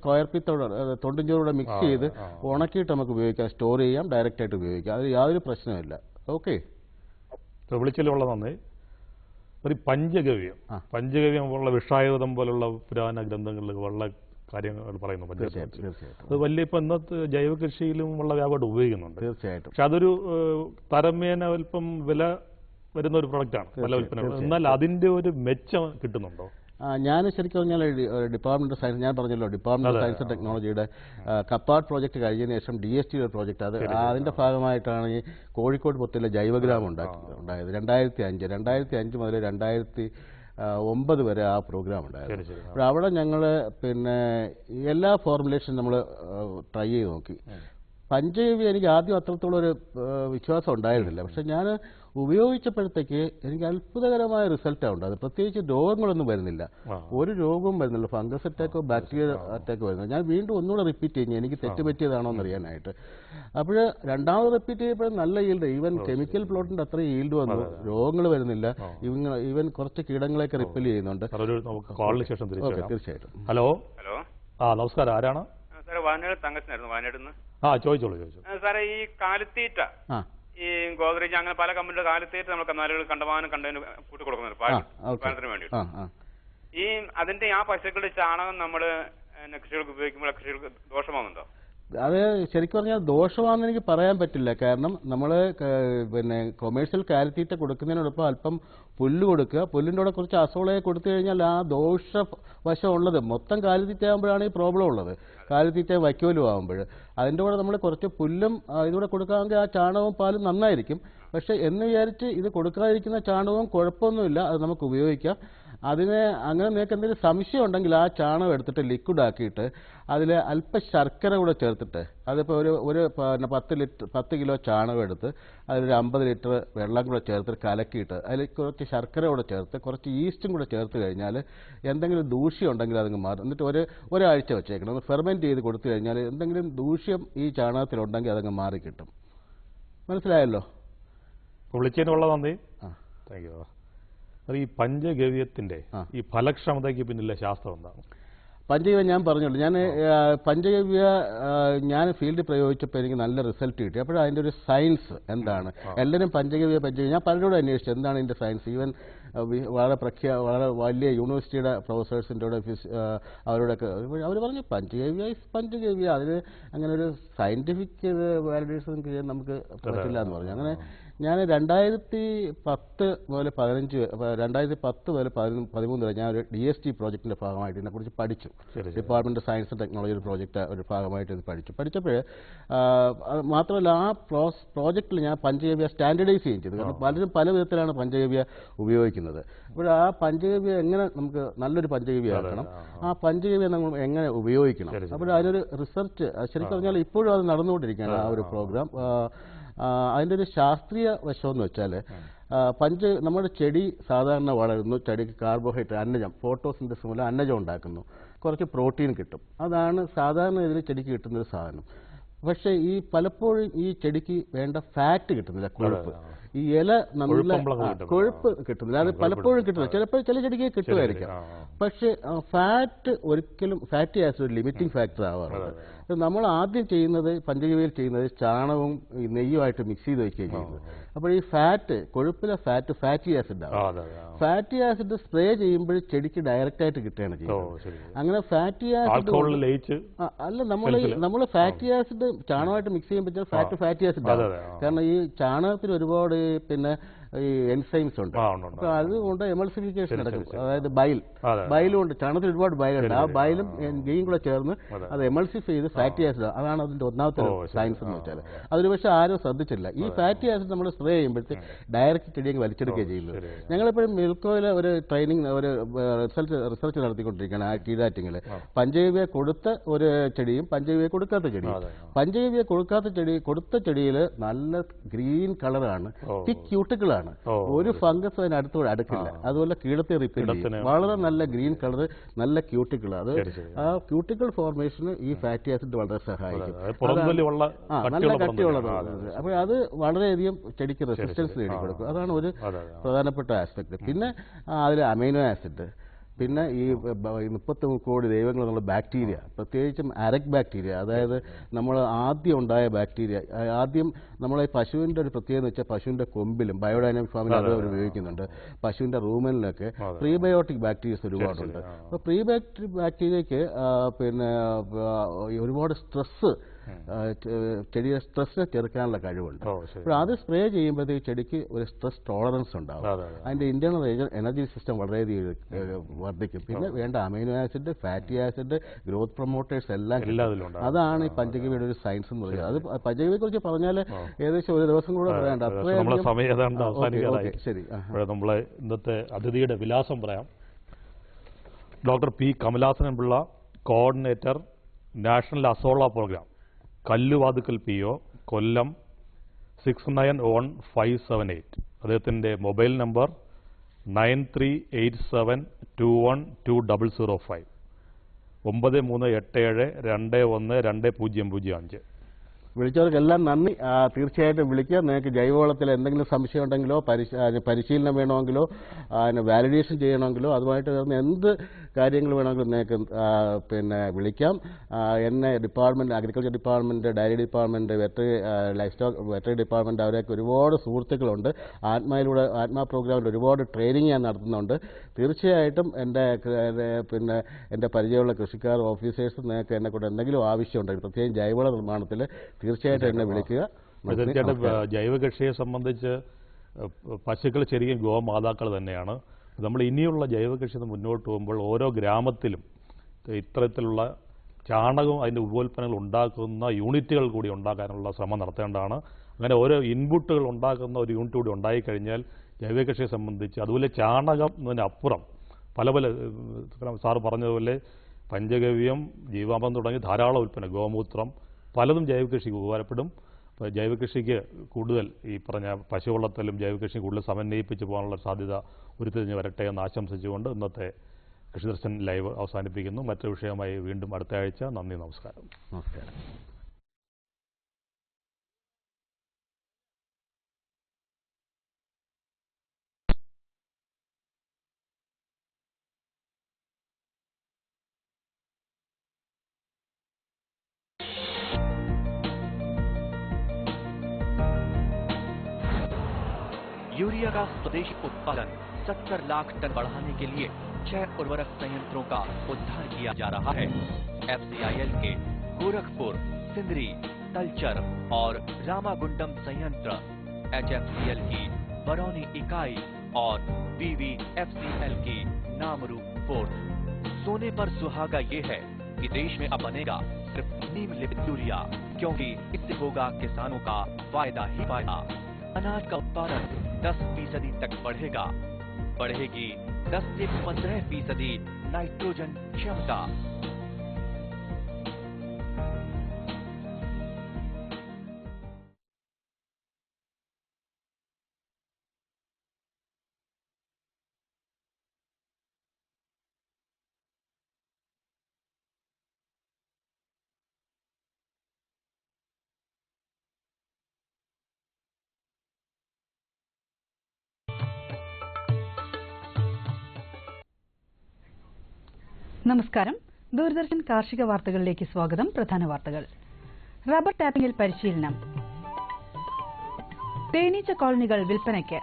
തൊണ്ടിഞ്ചോറൂടെ മിക്സ് ചെയ്ത് ഉണക്കിയിട്ട് നമുക്ക് ഉപയോഗിക്കാം. സ്റ്റോർ ചെയ്യാം, ഡയറക്റ്റായിട്ട് ഉപയോഗിക്കാം. അത് യാതൊരു പ്രശ്നമില്ല. ഓക്കെ, വിളിച്ചിലുള്ള നന്ദി. ഒരു പഞ്ചഗവ്യം പോലുള്ള വിഷായുധം പോലുള്ള പുരാതന ഗ്രന്ഥങ്ങളിൽ വളരെ കാര്യങ്ങൾ പറയുന്നു. അത് വലിയ ഇപ്പം ഇന്നത്തെ ജൈവ കൃഷിയിലും ഉള്ള വ്യാപകമായിട്ട് ഉപയോഗിക്കുന്നുണ്ട്. തീർച്ചയായിട്ടും. പക്ഷെ അതൊരു തരമേന അല്പം വില വരുന്ന ഒരു പ്രൊഡക്റ്റാണ് പല ഉൽപ്പന്നങ്ങൾ. എന്നാൽ അതിൻ്റെ ഒരു മെച്ചം കിട്ടുന്നുണ്ടോ? ഞാൻ ശരിക്കും പറഞ്ഞാൽ ഡിപ്പാർട്ട്മെന്റ് ഓഫ് സയൻസ്, ഞാൻ പറഞ്ഞല്ലോ ഡിപ്പാർട്ട്മെന്റ് ഓഫ് സയൻസ് ആൻഡ് ടെക്നോളജിയുടെ കപ്പാർട്ട് പ്രോജക്റ്റ് കഴിഞ്ഞതിന് ശേഷം DST പ്രോജക്റ്റ്, അതിൻ്റെ ഭാഗമായിട്ടാണ് ഈ കോഴിക്കോട് പുത്തൂരിലെ ജൈവഗ്രാമം ഉണ്ടായത്. 2005 മുതൽ 2009 വരെ ആ പ്രോഗ്രാം ഉണ്ടായിരുന്നു. അപ്പോൾ അവിടെ ഞങ്ങൾ എല്ലാ ഫോർമുലേഷൻ നമ്മൾ ട്രൈ ചെയ്ത് നോക്കി. പഞ്ചഗവ്യ എനിക്ക് ആദ്യം അത്രത്തോളം ഒരു വിശ്വാസം ഉണ്ടായിരുന്നില്ല. പക്ഷെ ഞാൻ ഉപയോഗിച്ചപ്പോഴത്തേക്ക് എനിക്ക് അത്ഭുതകരമായ റിസൾട്ടാണ് ഉണ്ടായത്. പ്രത്യേകിച്ച് രോഗങ്ങളൊന്നും വരുന്നില്ല, ഒരു രോഗവും വരുന്നില്ല, ഫംഗസ് അറ്റാക്കോ ബാക്ടീരിയ അറ്റാക്കോ വരുന്നില്ല. ഞാൻ വീണ്ടും ഒന്നുകൂടെ റിപ്പീറ്റ് ചെയ്യുന്നു, എനിക്ക് തെറ്റുപറ്റിയതാണോ എന്ന് അറിയാനായിട്ട്. അപ്പോൾ രണ്ടാമത് റിപ്പീറ്റ് ചെയ്തപ്പോൾ നല്ല ഈൽഡ്, ഈവൻ കെമിക്കൽ പ്ലോട്ടിൻ്റെ അത്രയും ഈൽഡ് വന്നു, രോഗങ്ങൾ വരുന്നില്ല, ഈവൻ കുറച്ച് കീടങ്ങളെയൊക്കെ റിപ്പൽ ചെയ്യുന്നുണ്ട്. തീർച്ചയായിട്ടും. ഹലോ ഹലോ, നമസ്കാരം, ആരാണ്? സാറേ വയനാട് തങ്കച്ചനായിരുന്നു, വയനാട്ടിൽ നിന്ന്. ചോദിച്ചോളൂ. സാറേ ഈ കാലിത്തീറ്റ, ഈ ഗോദ്രേജ് അങ്ങനെ പല കമ്പനിയുടെ കാലിത്തീറ്റ നമ്മൾ കന്നാലുകൾ കണ്ടമാനം കണ്ടതിന് കൂട്ടി കൊടുക്കുന്നുണ്ട് പാലത്തിന് വേണ്ടി. ഈ അതിന്റെ ആ പശുക്കളുടെ ചാണകം നമ്മള് കൃഷികൾക്ക് ഉപയോഗിക്കുമ്പോൾ കൃഷികൾക്ക് ദോഷമാകുന്നുണ്ടോ? അത് ശരിക്കും പറഞ്ഞാൽ ദോഷമാണെന്ന് എനിക്ക് പറയാൻ പറ്റില്ല. കാരണം നമ്മൾ പിന്നെ കൊമേഴ്ഷ്യൽ കാലിത്തീറ്റ കൊടുക്കുന്നതിനോടൊപ്പം അല്പം പുല്ല് കൊടുക്കുക, പുല്ലിൻ്റെ കൂടെ കുറച്ച് അസോളയെ കൊടുത്തു കഴിഞ്ഞാൽ ആ ദോഷവശം ഉള്ളത് മൊത്തം കാലിത്തീറ്റ ആകുമ്പോഴാണ് ഈ പ്രോബ്ലം ഉള്ളത്. കാലിത്തീറ്റ വൈക്കോലും ആകുമ്പോൾ അതിൻ്റെ കൂടെ നമ്മൾ കുറച്ച് പുല്ലും ഇതുകൂടെ കൊടുക്കാമെങ്കിൽ ആ ചാണകവും പാലും നന്നായിരിക്കും. പക്ഷേ എന്ന് വിചാരിച്ച് ഇത് കൊടുക്കാതിരിക്കുന്ന ചാണകവും കുഴപ്പമൊന്നുമില്ല, അത് നമുക്ക് ഉപയോഗിക്കാം. അതിന് അങ്ങനെ നിങ്ങൾക്ക് എന്തെങ്കിലും സംശയം ഉണ്ടെങ്കിൽ ആ ചാണകം എടുത്തിട്ട് ലിക്വിഡ് ആക്കിയിട്ട് അതിൽ അല്പം ശർക്കര കൂടെ ചേർത്തിട്ട്, അതിപ്പോൾ ഒരു 10 കിലോ ചാണകം എടുത്ത് അതിലൊരു 50 ലിറ്റർ വെള്ളം കൂടെ ചേർത്തിട്ട് കലക്കിയിട്ട് അതിൽ കുറച്ച് ശർക്കര കൂടെ ചേർത്ത് കുറച്ച് ഈസ്റ്റും കൂടെ ചേർത്ത് കഴിഞ്ഞാൽ എന്തെങ്കിലും ദൂഷ്യം ഉണ്ടെങ്കിൽ അതങ്ങ് മാറും. എന്നിട്ട് ഒരാഴ്ച വെച്ചേക്കണം, ഒന്ന് ഫെർമെൻറ്റ് ചെയ്ത് കൊടുത്തു കഴിഞ്ഞാൽ എന്തെങ്കിലും ദൂഷ്യം ഈ ചാണകത്തിലുണ്ടെങ്കിൽ അതങ്ങ് മാറിക്കിട്ടും. മനസ്സിലായല്ലോ? വിളിച്ചതിനുള്ള നന്ദി. Thank you. അത് ഈ പഞ്ചഗവ്യത്തിന്റെ ഈ ഫലക്ഷമതയ്ക്ക് പിന്നിലെ ശാസ്ത്രം എന്താണ്? പഞ്ചഗവ്യ ഞാൻ പറഞ്ഞോളൂ. പഞ്ചഗവ്യ ഞാൻ ഫീൽഡിൽ പ്രയോഗിച്ചപ്പോൾ എനിക്ക് നല്ല റിസൾട്ട് കിട്ടി. അപ്പോൾ അതിൻ്റെ ഒരു സയൻസ് എന്താണ്, എല്ലാവരും പഞ്ചഗവ്യ ഞാൻ പലരോടും അന്വേഷിച്ചു എന്താണ് ഇതിൻ്റെ സയൻസ്. ഈവൻ വളരെ വലിയ യൂണിവേഴ്സിറ്റിയുടെ പ്രൊഫസേഴ്സിൻ്റെ കൂടെ അവരോടൊക്കെ അവർ പറഞ്ഞു പഞ്ചഗവ്യ അതിന് അങ്ങനെ ഒരു സയൻറ്റിഫിക് വാലിഡേഷൻ ചെയ്യാൻ നമുക്ക് പറ്റില്ല എന്ന് പറഞ്ഞു. അങ്ങനെ ഞാൻ 2010 മുതൽ 13 വരെ ഞാൻ ഒരു DST പ്രോജക്റ്റിൻ്റെ ഭാഗമായിട്ട് ഇതിനെക്കുറിച്ച് പഠിച്ചു. ഡിപ്പാർട്ട്മെൻറ്റ് സയൻസ് ആൻഡ് ടെക്നോളജി ഒരു പ്രോജക്റ്റ് ഒരു ഭാഗമായിട്ട് ഇത് പഠിച്ചപ്പോൾ മാത്രമല്ല ആ പ്രോജക്റ്റിൽ ഞാൻ പഞ്ചഗവ്യ സ്റ്റാൻഡർഡൈസ് ചെയ്യുകയും ചെയ്തു. കാരണം പലരും പല വിധത്തിലാണ് പഞ്ചഗവ്യ ഉപയോഗിക്കുന്നത്. അപ്പോൾ ആ പഞ്ചഗവ്യ എങ്ങനെ നമുക്ക് നല്ലൊരു പഞ്ചഗവ്യ ആക്കണം, ആ പഞ്ചഗവ്യ നമ്മൾ എങ്ങനെ ഉപയോഗിക്കണം, അപ്പോൾ അതിനൊരു റിസർച്ച് ശരിക്കും പറഞ്ഞാൽ ഇപ്പോഴും അത് നടന്നുകൊണ്ടിരിക്കുകയാണ് ആ ഒരു പ്രോഗ്രാം. അതിൻ്റെ ഒരു ശാസ്ത്രീയ വശമെന്ന് വെച്ചാൽ നമ്മുടെ ചെടി സാധാരണ വളരുന്നു, ചെടിക്ക് കാർബോഹൈഡ്രേറ്റ് അന്നജം ഫോട്ടോസിന്തസിസ് മൂലം അന്നജം ഉണ്ടാക്കുന്നു, കുറച്ച് പ്രോട്ടീൻ കിട്ടും. അതാണ് സാധാരണ ഇതിൽ ചെടിക്ക് കിട്ടുന്നൊരു സാധനം. പക്ഷേ പലപ്പോഴും ഈ ചെടിക്ക് വേണ്ട ഫാറ്റ് കിട്ടുന്നില്ല, കൊഴുപ്പ്. ഈ ഇല നല്ല കൊഴുപ്പ് കിട്ടുന്നില്ല, അത് പലപ്പോഴും കിട്ടുന്നില്ല. ചിലപ്പോൾ ചില ചെടിക്ക് കിട്ടുമായിരിക്കാം. പക്ഷേ ഒരിക്കലും ഫാറ്റി ആസിഡ് ഒരു ലിമിറ്റിംഗ് ഫാക്ടർ ആവാറുണ്ട്. നമ്മൾ ആദ്യം ചെയ്യുന്നത് പഞ്ചഗവ്യയിൽ ചെയ്യുന്നത് ചാണകവും നെയ്യുമായിട്ട് മിക്സ് ചെയ്ത് വയ്ക്കുകയും ചെയ്യുന്നത്. അപ്പോൾ ഈ കൊഴുപ്പിലെ ഫാറ്റി ആസിഡ് ആവും. ഫാറ്റി ആസിഡ് സ്പ്രേ ചെയ്യുമ്പോൾ ചെടിക്ക് ഡയറക്റ്റ് ആയിട്ട് കിട്ടുകയാണ് ചെയ്യുന്നത്. അങ്ങനെ ഫാറ്റി ആസിഡ് അല്ല, നമ്മൾ ഫാറ്റി ആസിഡ് ചാണകമായിട്ട് മിക്സ് ചെയ്യുമ്പോൾ ഫാറ്റി ആസിഡ് ആവും. കാരണം ഈ ചാണകത്തിൽ ഒരുപാട് പിന്നെ ഈ എൻസൈംസ് ഉണ്ട്. അപ്പോൾ അതുകൊണ്ട് എമൾസിഫിക്കേഷൻ നടക്കും. അതായത് ബൈലും ഉണ്ട്, ചാണകത്തിൽ ഒരുപാട് ബൈലുണ്ട്. ആ ബൈലും ഗെയും കൂടെ ചേർന്ന് അത് എമൾസിഫൈ ചെയ്ത് ഫാറ്റി ആസിഡ്, അതാണ് അതിന്റെ ഒന്നാമത്തെ സയൻസ് എന്ന് വെച്ചാൽ. അതൊരു പക്ഷേ ആരും ശ്രദ്ധിച്ചില്ല. ഈ ഫാറ്റി ആസിഡ് നമ്മൾ സ്പ്രേ ചെയ്യുമ്പോഴത്തേക്ക് ഡയറക്റ്റ് ചെടിയൊക്കെ വലിച്ചെടുക്കുകയാണ് ചെയ്യുന്നത്. ഞങ്ങളിപ്പോഴും മിൽക്കോയിൽ ഒരു ട്രെയിനിങ് ഒരു റിസർച്ച് നടത്തിക്കൊണ്ടിരിക്കുകയാണ്. ആ കീഴാറ്റിങ്ങിൽ പഞ്ചഗവ്യ കൊടുത്ത ഒരു ചെടിയും പഞ്ചഗവ്യ കൊടുക്കാത്ത ചെടിയും. പഞ്ചഗവ്യ കൊടുത്ത ചെടിയിൽ നല്ല ഗ്രീൻ കളറാണ്, തിക്ക് ക്യൂട്ടിക്കിളാണ്, ഒരു ഫംഗസ് അതിനടുത്തോടെ അടുക്കില്ല. അതുപോലെ കീടത്തെ റിപ്പീൽ ചെയ്യും. വളരെ നല്ല ഗ്രീൻ കളർ, നല്ല ക്യൂട്ടിക്കിൾ. അത് ആ ക്യൂട്ടിക്കിൾ ഫോർമേഷന് ഈ ഫാറ്റി ആസിഡ് വളരെ സഹായിക്കും. നല്ല കട്ടിയുള്ളതാണ്. അപ്പോൾ അത് വളരെയധികം ചെടിക്ക് റെസിസ്റ്റൻസ് നേടിക്കൊടുക്കും. അതാണ് ഒരു പ്രധാനപ്പെട്ട ആസ്പെക്ട്. പിന്നെ അതിൽ അമൈനോ ആസിഡ്, പിന്നെ ഈ 33 കോടി ദൈവങ്ങൾ എന്നുള്ള ബാക്ടീരിയ, പ്രത്യേകിച്ചും അരക് ബാക്ടീരിയ, അതായത് നമ്മൾ ആദ്യം ഉണ്ടായ ബാക്ടീരിയ. ആദ്യം നമ്മളെ പശുവിൻ്റെ ഒരു പ്രത്യേകത എന്ന് വെച്ചാൽ പശുവിൻ്റെ കൊമ്പിലും ബയോഡൈനാമിക് ഫാമിൽ അത് അവർ ഉപയോഗിക്കുന്നുണ്ട്. പശുവിൻ്റെ റൂമനിലൊക്കെ പ്രീബയോട്ടിക് ബാക്ടീരിയസ് ഒരുപാടുണ്ട്. അപ്പോൾ പ്രീബയോട്ടിക് ബാക്ടീരിയയ്ക്ക് പിന്നെ ഒരുപാട് സ്ട്രെസ്സ് ചെടിയുടെ സ്ട്രെസ്സിനെ ചെറുക്കാനുള്ള കഴിവുണ്ട്. അപ്പോൾ അത് സ്പ്രേ ചെയ്യുമ്പോഴത്തേക്ക് ചെടിക്ക് ഒരു സ്ട്രെസ് ടോളറൻസ് ഉണ്ടാവും. അതിൻ്റെ ഇന്റേണൽ എനർജി സിസ്റ്റം വളരെയധികം വർദ്ധിക്കും. പിന്നെ വേണ്ട amino acid, fatty acid, growth promoters എല്ലാം. അതാണ് ഈ പഞ്ചഗവ്യയുടെ ഒരു സയൻസ് എന്ന് പറയുന്നത്. അത് പഞ്ചഗവ്യയെ കുറിച്ച് പറഞ്ഞാൽ ഏകദേശം ഒരു ദിവസം കൂടെ പറയണ്ട. ശരി, നമ്മളെ ഇന്നത്തെ അതിഥിയുടെ വിലാസം പറയാം. Doctor P Kamalasanan Pillai, coordinator, national azolla programme, Kalluvathukkal PO, Kollam 691578. അദ്ദേഹത്തിൻ്റെ മൊബൈൽ നമ്പർ 9387212005, 9387212005. വിളിച്ചവർക്കെല്ലാം നന്ദി. തീർച്ചയായിട്ടും വിളിക്കുക. നിങ്ങൾക്ക് ജൈവവളത്തിൽ എന്തെങ്കിലും സംശയം ഉണ്ടെങ്കിലോ പരിശീലനം വേണമെങ്കിലോ വാലിഡേഷൻ ചെയ്യണമെങ്കിലോ അതുമായിട്ട് ചേർന്ന് എന്ത് കാര്യങ്ങൾ വേണമെങ്കിലും നിങ്ങൾക്ക് വിളിക്കാം. എന്നെ department, agriculture department, dairy department, livestock veterinary department, അവരൊക്കെ ഒരുപാട് സുഹൃത്തുക്കളുണ്ട്. ആത്മാ പ്രോഗ്രാമിൽ ഒരുപാട് ട്രെയിനിങ് ഞാൻ നടത്തുന്നുണ്ട്. തീർച്ചയായിട്ടും എൻ്റെ പരിചയമുള്ള കൃഷിക്കാർ, ഓഫീസേഴ്സ് നിങ്ങൾക്ക് എന്നെക്കൊണ്ട് എന്തെങ്കിലും ആവശ്യമുണ്ടെങ്കിൽ പ്രത്യേകം ജൈവവള നിർമ്മാണത്തിൽ തീർച്ചയായിട്ടും എന്നെ വിളിക്കുക. തീർച്ചയായിട്ടും ജൈവ കൃഷിയെ സംബന്ധിച്ച് പശുക്കൾ ശരിക്കും ഗോമാതാക്കൾ തന്നെയാണ്. നമ്മൾ ഇനിയുള്ള ജൈവ കൃഷി മുന്നോട്ട് പോകുമ്പോൾ ഓരോ ഗ്രാമത്തിലും ഇത്തരത്തിലുള്ള ചാണകവും അതിൻ്റെ ഉപോൽപ്പന്നങ്ങൾ ഉണ്ടാക്കുന്ന യൂണിറ്റുകൾ കൂടി ഉണ്ടാക്കാനുള്ള ശ്രമം നടത്തേണ്ടതാണ്. അങ്ങനെ ഓരോ ഇൻപുട്ടുകൾ ഉണ്ടാക്കുന്ന ഒരു യൂണിറ്റ് കൂടി ഉണ്ടായിക്കഴിഞ്ഞാൽ ജൈവ കൃഷിയെ സംബന്ധിച്ച്, അതുപോലെ ചാണകം എന്നതിനപ്പുറം പല സാറ് പറഞ്ഞതുപോലെ പഞ്ചഗവ്യം, ജീവാമൃതം തുടങ്ങി ധാരാളം ഉൽപ്പന്നം, ഗോമൂത്രം, പലതും ജൈവ കൃഷിക്ക് ഉപകാരപ്പെടും. അപ്പോൾ ജൈവ കൃഷിക്ക് കൂടുതൽ ഈ പറഞ്ഞ പശുവളത്തിലും ജൈവ കൃഷി കൂടുതൽ സമന്വയിപ്പിച്ച് പോകാനുള്ള സാധ്യത ഉരുത്തിരിഞ്ഞ് വരട്ടെ എന്ന് ആശംസിച്ചുകൊണ്ട് ഇന്നത്തെ കൃഷിദർശൻ ലൈവ് അവസാനിപ്പിക്കുന്നു. മറ്റൊരു വിഷയമായി വീണ്ടും അടുത്ത ആഴ്ച. നന്ദി, നമസ്കാരം. നമസ്കാരം. यूरिया का स्वदेशी उत्पादन 70 लाख टन बढ़ाने के लिए 6 उर्वरक संयंत्रों का उद्धार किया जा रहा है। FCIL के गोरखपुर, सिंदरी, तलचर और रामागुंडम संयंत्र, HFCL की बरौनी इकाई और BVFCL की नामरू पोर्ट। सोने पर सुहागा ये है कि देश में अब बनेगा सिर्फ नीम लिपित यूरिया, क्योंकि इससे होगा किसानों का फायदा ही फायदा। अनाज का उत्पादन 10% तक बढ़ेगा। बढ़ेगी 10 से 15% नाइट्रोजन क्षमता। നമസ്കാരം. ദൂരദർശൻ കാർഷിക വാർത്തകളിലേക്ക് സ്വാഗതം. പ്രധാന വാർത്തകൾ. റബ്ബർ ടാപ്പിംഗിൽ പരിശീലനം. തേനീച്ച കോളനികൾ വിൽപ്പനയ്ക്ക്.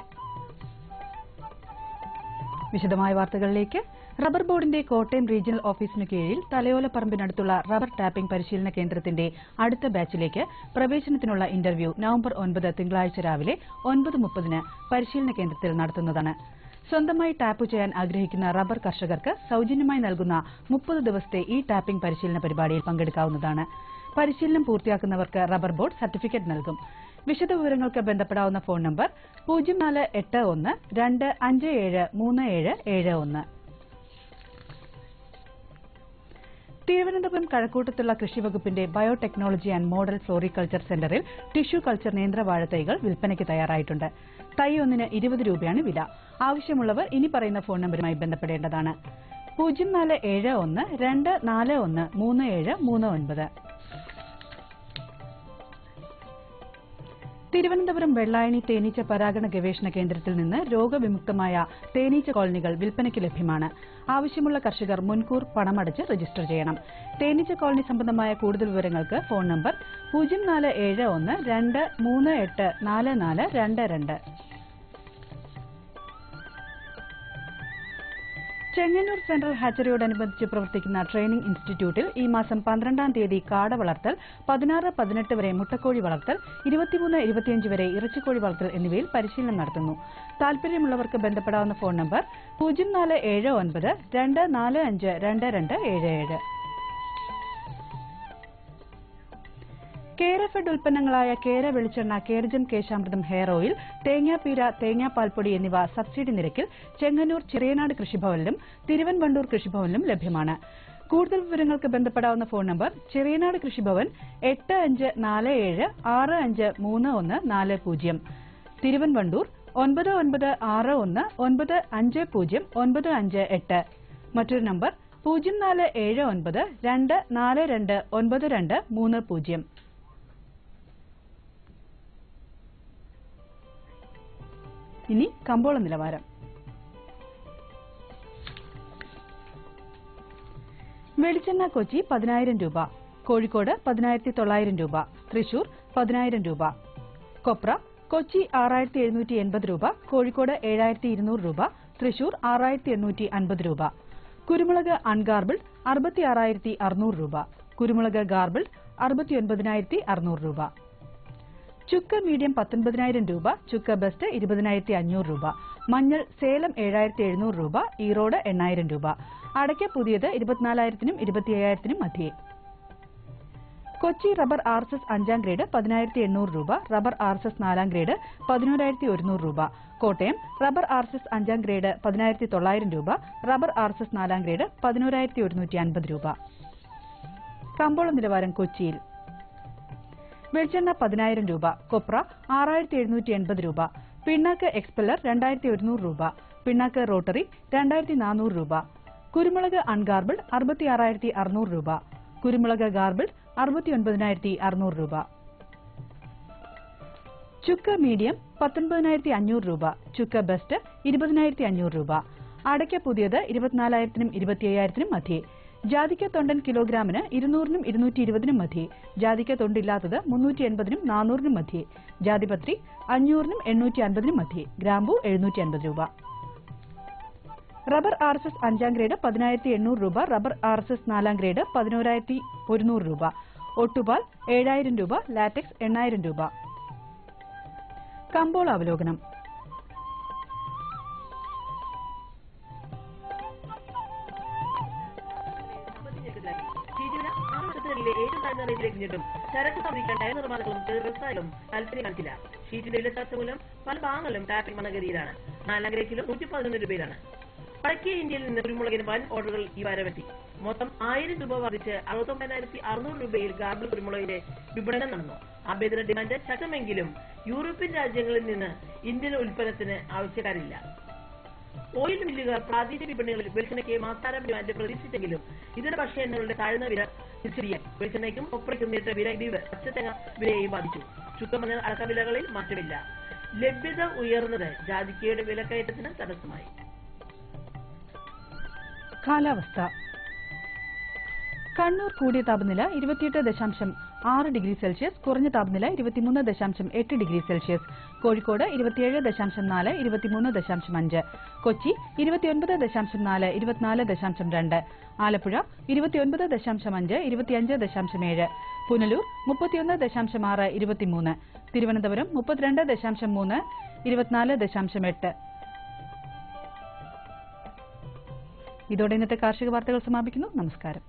വിശദമായ വാർത്തകളിലേക്ക്. റബ്ബർ ബോർഡിന്റെ കോട്ടയം റീജിയണൽ ഓഫീസിനു കീഴിൽ തലയോലപ്പറമ്പിനടുത്തുള്ള റബ്ബർ ടാപ്പിംഗ് പരിശീലന കേന്ദ്രത്തിന്റെ അടുത്ത ബാച്ചിലേക്ക് പ്രവേശനത്തിനുള്ള ഇന്റർവ്യൂ നവംബർ 9 തിങ്കളാഴ്ച രാവിലെ 9:30 പരിശീലന കേന്ദ്രത്തിൽ നടത്തുന്നതാണ്. സ്വന്തമായി ടാപ്പ് ചെയ്യാൻ ആഗ്രഹിക്കുന്ന റബ്ബർ കർഷകർക്ക് സൗജന്യമായി നൽകുന്ന 30 ദിവസത്തെ ഈ ടാപ്പിംഗ് പരിശീലന പരിപാടിയിൽ പങ്കെടുക്കാവുന്നതാണ്. പരിശീലനം പൂർത്തിയാക്കുന്നവർക്ക് റബ്ബർ ബോർഡ് സർട്ടിഫിക്കറ്റ് നൽകും. വിശദവിവരങ്ങൾക്ക് ബന്ധപ്പെടാവുന്ന ഫോൺ നമ്പർ 0481-257-3771. തിരുവനന്തപുരം കഴക്കൂട്ടത്തുള്ള കൃഷിവകുപ്പിന്റെ ബയോടെക്നോളജി ആൻഡ് മോഡൽ ഫ്ലോറികൾച്ചർ സെന്ററിൽ ടിഷ്യൂ കൾച്ചർ നേന്ത്രവാഴ തൈകൾ വിൽപ്പനയ്ക്ക് തയ്യാറായിട്ടുണ്ട്. തൈ ഒന്നിന് 20 രൂപയാണ് വില. ആവശ്യമുള്ളവർ ഇനി പറയുന്ന ഫോൺ നമ്പറുമായി ബന്ധപ്പെടേണ്ടതാണ്. 0471-241-3739. തിരുവനന്തപുരം വെള്ളായണി തേനീച്ച പരാഗണ ഗവേഷണ കേന്ദ്രത്തിൽ നിന്ന് രോഗവിമുക്തമായ തേനീച്ച കോളനികൾ വിൽപ്പനയ്ക്ക് ലഭ്യമാണ്. ആവശ്യമുള്ള കർഷകർ മുൻകൂർ പണമടച്ച് രജിസ്റ്റർ ചെയ്യണം. തേനീച്ച കോളനി സംബന്ധമായ കൂടുതൽ വിവരങ്ങൾക്ക് ഫോൺ നമ്പർ 0471-238-4422. ചെങ്ങന്നൂർ സെൻട്രൽ ഹാച്ചറിയോടനുബന്ധിച്ച് പ്രവർത്തിക്കുന്ന ട്രെയിനിംഗ് ഇൻസ്റ്റിറ്റ്യൂട്ടിൽ ഈ മാസം 12-ാം തീയതി കാട വളർത്തൽ, 16-18 വരെ മുട്ടക്കോഴി വളർത്തൽ, 23-25 വരെ ഇറച്ചിക്കോഴി വളർത്തൽ എന്നിവയിൽ പരിശീലനം നടത്തുന്നു. താൽപര്യമുള്ളവർക്ക് ബന്ധപ്പെടാവുന്ന ഫോൺ നമ്പർ 0479-245-2277. കേരഫെഡ് ഉൽപ്പന്നങ്ങളായ കേര വെളിച്ചെണ്ണ, കേരജം കേശാമൃതം ഹെയർ ഓയിൽ, തേങ്ങാപ്പീര, തേങ്ങാപ്പാൽപ്പൊടി എന്നിവ സബ്സിഡി നിരക്കിൽ ചെങ്ങന്നൂർ ചിറയനാട് കൃഷിഭവനിലും തിരുവൻവണ്ടൂർ കൃഷിഭവനിലും ലഭ്യമാണ്. കൂടുതൽ വിവരങ്ങൾക്ക് ബന്ധപ്പെടാവുന്ന ഫോൺ നമ്പർ ചെറിയനാട് കൃഷിഭവൻ 8547653140, തിരുവൻവണ്ടൂർ 9961950958, മറ്റൊരു നമ്പർ 0479242930. ഇനി കമ്പോള നിലവാരം. വെളിച്ചെണ്ണ കൊച്ചി 10,000 രൂപ, കോഴിക്കോട് 10,900 രൂപ, തൃശൂർ 10,000 രൂപ. കൊപ്ര കൊച്ചി 6,780 രൂപ, കോഴിക്കോട് 7,200 രൂപ, തൃശൂർ 6,850 രൂപ. കുരുമുളക് അൺഗാർബിൾഡ് 66,600 രൂപ, കുരുമുളക് ഗാർബിൾഡ് 69,600 രൂപ. ചുക്ക് മീഡിയം 19,000 രൂപ, ചുക്ക് ബെസ്റ്റ് 20,500 രൂപ, മഞ്ഞൾ സേലം 7,700 രൂപ, ഈറോഡ് 8,000 രൂപ. അടയ്ക്ക പുതിയത് 24,000-നും 25,000-നും മധ്യേ. കൊച്ചി റബ്ബർ RSS 5ാം ഗ്രേഡ് 10,800 രൂപ, റബ്ബർ RSS 4ാം ഗ്രേഡ് 11,100 രൂപ. കോട്ടയം റബ്ബർ RSS 5ാം ഗ്രേഡ് 10,900 രൂപ, റബ്ബർ RSS 4ാം ഗ്രേഡ് 11,150 രൂപ. കമ്പോള നിലവാരം കൊച്ചിയിൽ. വെളിച്ചെണ്ണ 10,000 രൂപ, കൊപ്ര 6,780 രൂപ, പിണ്ണാക്ക് എക്സ്പെല്ലർ 2,100 രൂപ, പിണ്ണാക്ക് റോട്ടറി 2,400 രൂപ, കുരുമുളക് അൺഗാർബിൾഡ് 66,600 രൂപ, കുരുമുളക് ഗാർബിൾഡ് 69,600 രൂപ. ചുക്ക് മീഡിയം 19,500 രൂപ, ചുക്ക് ബെസ്റ്റ് 20,500 രൂപ. അടയ്ക്ക പുതിയത് 24,000-നും 25,000-നും മധ്യേ. ജാതിക്ക തൊണ്ടൻ കിലോഗ്രാമിന് 200-നും 220-നും മധ്യേ. ജാതിക്ക തൊണ്ടില്ലാത്തത് 380-നും 400-നും മധ്യേ. ജാതിപത്രി 500-നും 850-നും മധ്യേ. ഗ്രാമ്പൂ 750 രൂപ. റബ്ബർ RSS 5ാം ഗ്രേഡ് 10,800 രൂപ, റബ്ബർ RSS 4ാം ഗ്രേഡ് 11,100 രൂപ. ഒട്ടുപാൽ 7,000 രൂപ, ലാറ്റക്സ് 8,000 രൂപ. കമ്പോള അവലോകനം. ചരക്ക് സ്ഥാപിക്കാൻ ടയർ നിർമ്മാണങ്ങളും വ്യവസായങ്ങളും താല്പര്യം കാണിച്ചില്ല. ഷീറ്റിന്റെ വിലത്താഴ്ച മൂലം പല ഭാഗങ്ങളിലും ടാപ്പിംഗ് മന്ദഗതിയിലാണ്. 4ാം ഗ്രേഡ് കിലോ 111 രൂപയിലാണ്. വടക്കേ ഇന്ത്യയിൽ നിന്ന് കുരുമുളകിന് വൻ ഓർഡറുകൾ ഈ വാരമെത്തി. മൊത്തം 1,000 രൂപ വർദ്ധിച്ച് 69,600 രൂപയിൽ ഗാർബിൾ കുരുമുളകിന്റെ വിപണനം നടന്നു. ആഭ്യന്തര ഡിമാൻഡ് ശക്തമെങ്കിലും യൂറോപ്യൻ രാജ്യങ്ങളിൽ നിന്ന് ഇന്ത്യൻ ഉൽപ്പന്നത്തിന് ആവശ്യക്കാരില്ല. ഓയിൽ മില്ലുകാർ പ്രാദേശിക വിപണികളിൽ വെളിച്ചെണ്ണയ്ക്ക് മാസാര ഡിമാൻഡ് പ്രതീക്ഷിച്ചെങ്കിലും ഇതര ഭക്ഷ്യ എണ്ണകളുടെ താഴ്ന്ന വില തിരിച്ചറിയാൻ വെളിച്ചെണ്ണയ്ക്കും കൊപ്രയ്ക്കും നേരിട്ട വില ഇടിവ് പച്ചത്തേങ്ങ വിലയെയും ബാധിച്ചു. ചുക്കമഞ്ഞൾ അടക്ക വിലകളിൽ മാറ്റമില്ല. ലഭ്യത ഉയർന്നത് ജാതിക്കയുടെ വിലക്കയറ്റത്തിന് തടസ്സമായി. കാലാവസ്ഥ. കണ്ണൂർ കൂടിയ താപനില 28.6 ഡിഗ്രി സെൽഷ്യസ്, കുറഞ്ഞ താപനില 23.8 ഡിഗ്രി സെൽഷ്യസ്. കോഴിക്കോട് 27.4, 23.5. കൊച്ചി 29.4, 24.2. ആലപ്പുഴ 29.5, 25.7. പുനലൂർ 31.6, 23. തിരുവനന്തപുരം 32.3, 24.8. ഇതോടെ ഇന്നത്തെ കാർഷിക വാർത്തകൾ സമാപിക്കുന്നു. നമസ്കാരം.